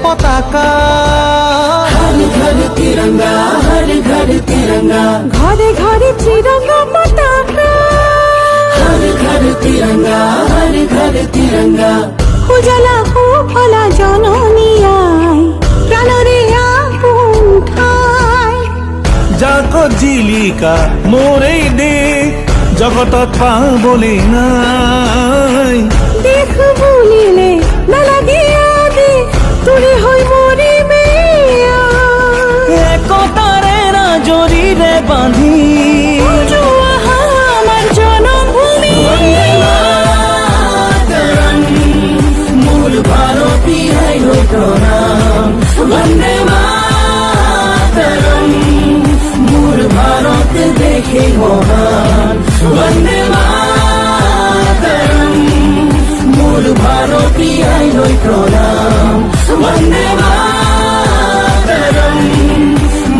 পতাকা। हर घर तिरंगा, हर घर तिरंगा, ঘরে ঘরে ত্রিরঙ্গা পতাকা। हर घर तिरंगा, हर घर तिरंगा, উজালা ফলা জননী আই প্রাণরে আপন ঠাই। যাক জিলিকা মোরেই দেশ জগতত পাবলে নাই। দেখ বুলিলে নালাগে আদে তোরে হৈ মৰিমে একতাৰে ৰাজৰীৰে বান্ধি আমার জনমভূমি। मूल भारती है प्रणाम, वंदे मातरम, मूल भारत देखे महान, वंदे मातरम, मूल भारती है प्रणाम, वंदे मातरम,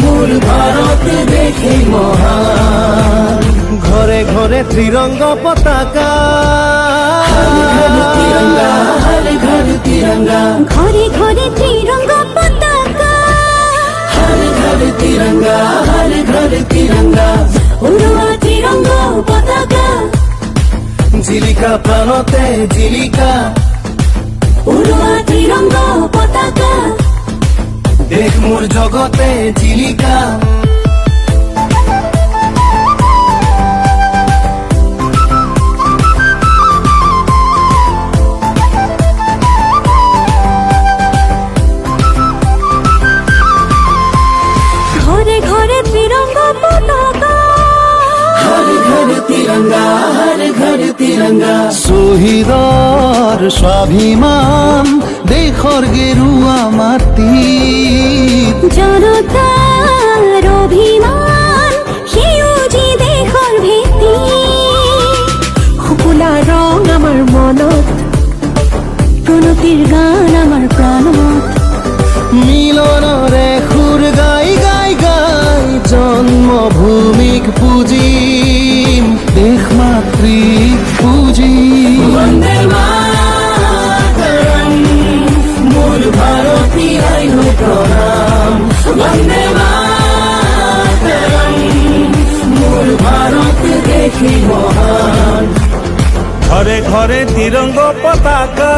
मूल भारत देखे महान। ঘরে ঘরে ত্রিরঙ্গ পতাকা। हर घर तिरंगा, हर घर तिरंगा, ঘরে ঘরে ত্রিরঙ্গা পতাকা। हर घर तिरंगा, हर घर तिरंगा, উড়োয়া ত্রিরঙ্গা পতাকা। জিলিকা প্রাণতে জিলিকা, উড়োয়া ত্রিরঙ্গা পতাকা। দেখ মোর জগতে জিলিকা। ঘরে ঘরে ত্রিরঙ্গা পতাকা। हर घर तिरंगा, हर घर तिरंगा, শহীদৰ স্বাভিমান দেশৰ গেৰুৱা মাটি। জনতার অভিমান সেউজী দেশৰ ভেটি। শুকুলা ৰং আমাৰ মনত, প্ৰণতিৰ গান আমাৰ প্ৰাণত। মিলনৰে সুৰ গাই গাই গাই জন্মভূমিক পুজিম, দেশ মাতৃক পুজিম। वंदे मातरम, मूल भारती है प्रणाम, वंदे मातरम, मूल भारत देखे महान। ঘরে ঘরে ত্রিরঙ্গ পতাকা।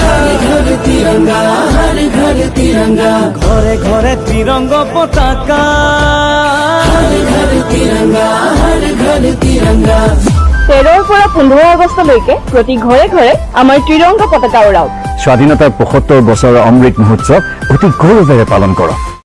हर घर तिरंगा, हर घर तिरंगा, ঘরে ঘরে ত্রিরঙ্গ পতাকা। हर घर तिरंगा, हर घर तिरंगा। 13 পৰা 15 আগষ্টলৈকে প্ৰতি ঘৰে ঘৰে আমাৰ ত্ৰিৰংগা পতাকা উৰাওক। স্বাধীনতাৰ 75 বছৰৰ অমৃত মহোৎসৱ অতি গৌৰৱেৰে পালন কৰক।